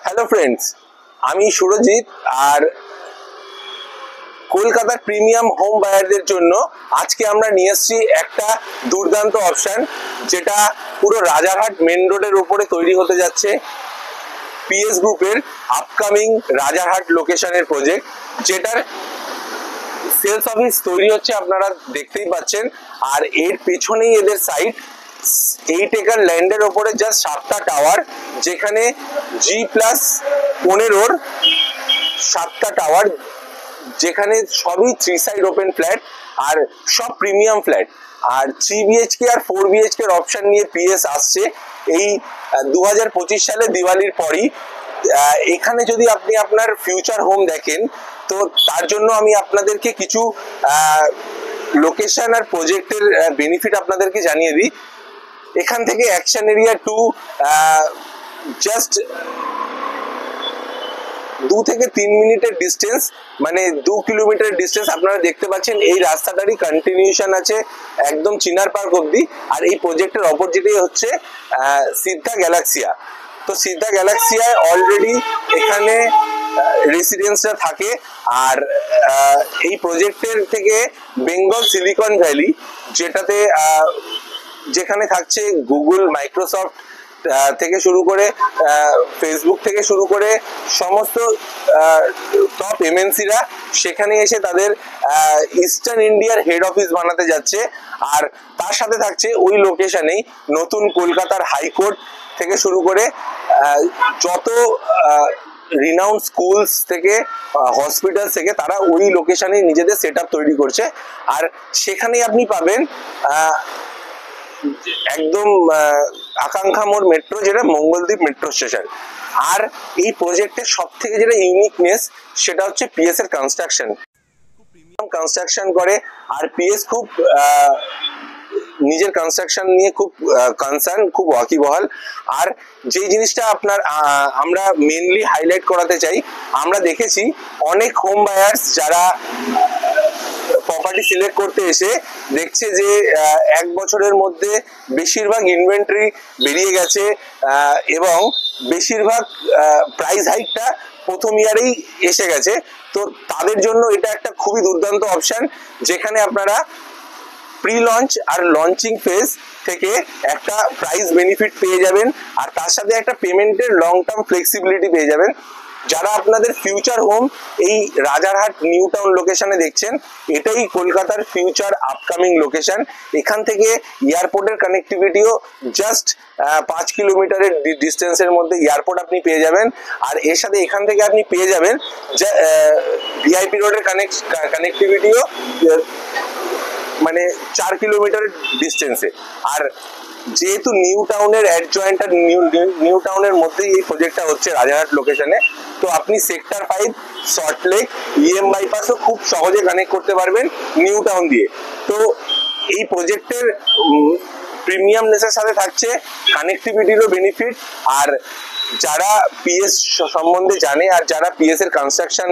Hello friends, আমি সুরজিৎ। আর কলকাতার premium home বায়ারদের জন্য আজকে আমরা নিয়ে এসেছি একটা দুর্দান্ত অপশন, যেটা পুরো রাজারহাট মেন রোডের উপরে তৈরি হতে যাচ্ছে। পিএস গ্রুপের আপকামিং রাজারহাট লোকেশনের প্রজেক্ট, যেটার সেলস অফিস তৈরি হচ্ছে, আপনারা দেখতেই পাচ্ছেন। আর এর পেছনেই এদের সাইট 8 একর ল্যান্ডের ওপরে জাস্ট 7টা টাওয়ার, যেখানে G+15 7টা টাওয়ার, যেখানে সবই 3 সাইড ওপেন ফ্ল্যাট আর সব প্রিমিয়াম ফ্ল্যাট। আর 3 BHK আর 4 BHK এর অপশন নিয়ে পিএস আসছে এই 2025 সালে দিওয়ালির পরই। এখানে যদি আপনি আপনার ফিউচার হোম দেখেন, তো তার জন্য আমি আপনাদেরকে কিছু লোকেশন আর প্রজেক্টের বেনিফিট আপনাদেরকে জানিয়ে দিই। এখান থেকে অ্যাকশন এরিয়া 2 জাস্ট 2 থেকে 3 মিনিটের ডিস্টেন্স, মানে 2 কিলোমিটার ডিস্টেন্স। আপনারা দেখতে পাচ্ছেন এই রাস্তাটারই কন্টিনিউশন আছে একদম চিনার পার্ক অব্দি। আর এই প্রজেক্টের অপোজিটেই হচ্ছে সিদ্ধা গ্যালাক্সিয়া। তো সিদ্ধা গ্যালাক্সিয়ায় অলরেডি এখানে রেসিডেন্সরা থাকে। আর এই প্রজেক্টের থেকে বেঙ্গল সিলিকন ভ্যালি, যেখানে থাকছে গুগল, মাইক্রোসফট থেকে শুরু করে ফেসবুক থেকে শুরু করে সমস্ত টপ এমএনসিরা সেখানে এসে তাদের ইস্টার্ন ইন্ডিয়ার হেড অফিস বানাতে যাচ্ছে। আর তার সাথে থাকছে ওই লোকেশনেই নতুন কলকাতার হাইকোর্ট থেকে শুরু করে যত রিনাউন্ড স্কুলস থেকে হসপিটাল থেকে তারা ওই লোকেশনে নিজেদের সেট আপ তৈরি করছে। আর সেখানেই আপনি পাবেন একদম আকাঙ্ক্ষা মোড় মেট্রো, যেটা মঙ্গলদ্বীপ মেট্রো স্টেশন। আর এই প্রজেক্টের সব থেকে যেটা ইউনিকনেস, সেটা হচ্ছে পিএস এর কনস্ট্রাকশন। প্রিমিয়াম কনস্ট্রাকশন করে। আর পিএস খুব নিজের কনস্ট্রাকশন নিয়ে খুব কনসার্ন, খুব ওয়াকিবহাল। আর যে জিনিসটা আমরা মেনলি হাইলাইট করাতে চাই, আমরা দেখেছি অনেক হোম বায়ার্স যারা প্রপার্টি সিলেক্ট করতে এসে দেখছে যে 1 বছরের মধ্যে বেশিরভাগ ইনভেন্টরি বেরিয়ে গেছে এবং বেশিরভাগ প্রাইস হাইকটা প্রথম ইয়ারেই এসে গেছে। তো তাদের জন্য এটা একটা খুবই দুর্দান্ত অপশন, যেখানে আপনারা প্রি লঞ্চ আর লঞ্চিং ফেজ থেকে একটা প্রাইস বেনিফিট পেয়ে যাবেন। আর তার সাথে একটা পেমেন্টের লং টার্ম ফ্লেক্সিবিলিটি পেয়ে যাবেন। যারা আপনাদের ফিউচার হোম এই রাজারহাট নিউ টাউন লোকেশনে দেখছেন, এটাই কলকাতার ফিউচার আপকামিং লোকেশন। এখান থেকে এয়ারপোর্টের কানেক্টিভিটিও জাস্ট 5 কিলোমিটারের ডিস্টেন্সের মধ্যে এয়ারপোর্ট আপনি পেয়ে যাবেন। আর এর সাথে এখান থেকে আপনি পেয়ে যাবেন ভিআইপি রোডের কানেক্টিভিটিও মানে 4 কিলোমিটারের ডিস্টেন্সে। আর যেহেতু নিউ টাউনের অ্যাডজয়েন্ট আর নিউ টাউনের মধ্যেই এই প্রজেক্টটা হচ্ছে রাজারহাট লোকেশনে, তো আপনি সেক্টর 5, সল্টলেক, ইএম বাইপাসও খুব সহজে কানেক্ট করতে পারবেন নিউ টাউন দিয়ে। তো এই প্রজেক্টের প্রিমিয়ামনেসের সাথে থাকছে কানেক্টিভিটিরও বেনিফিট। আর যারা পিএস সম্বন্ধে জানে আর যারা পিএস এর কনস্ট্রাকশন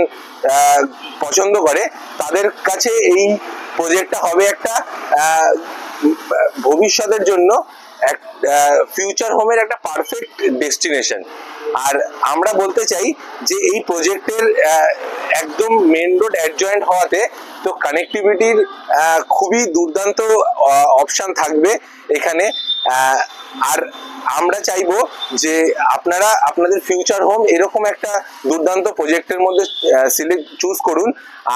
পছন্দ করে, তাদের কাছে এই প্রজেক্টটা হবে একটা ভবিষ্যতের জন্য ফিউচার হোমের একটা পারফেক্ট ডেস্টিনেশন। আর আমরা বলতে চাই যে এই প্রজেক্টের একদম মেন রোড অ্যাডজয়েন্ট হওয়াতে তো কানেক্টিভিটির খুবই দুর্দান্ত অপশন থাকবে এখানে। আর আমরা চাইবো যে আপনারা আপনাদের ফিউচার হোম এরকম একটা দুর্দান্ত প্রজেক্টের মধ্যে চুজ করুন।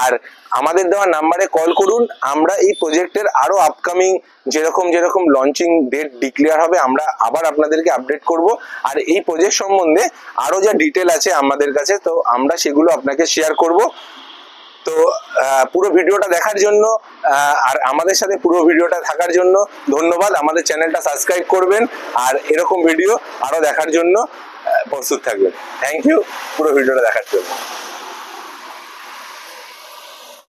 আর আমাদের দেওয়া নাম্বারে কল করুন। আমরা এই প্রজেক্টের আরো আপকামিং যেরকম লঞ্চিং ডেট ডিক্লেয়ার হবে, আমরা আবার আপনাদেরকে আপডেট করব। আর এই প্রজেক্ট সম্বন্ধে আরো যা ডিটেল আছে আমাদের কাছে, তো আমরা সেগুলো আপনাকে শেয়ার করব। তো পুরো ভিডিওটা দেখার জন্য আর আমাদের সাথে পুরো ভিডিওটা থাকার জন্য ধন্যবাদ। আমাদের চ্যানেলটা সাবস্ক্রাইব করবেন আর এরকম ভিডিও আরো দেখার জন্য প্রস্তুত থাকবেন। থ্যাংক ইউ পুরো ভিডিওটা দেখার জন্য।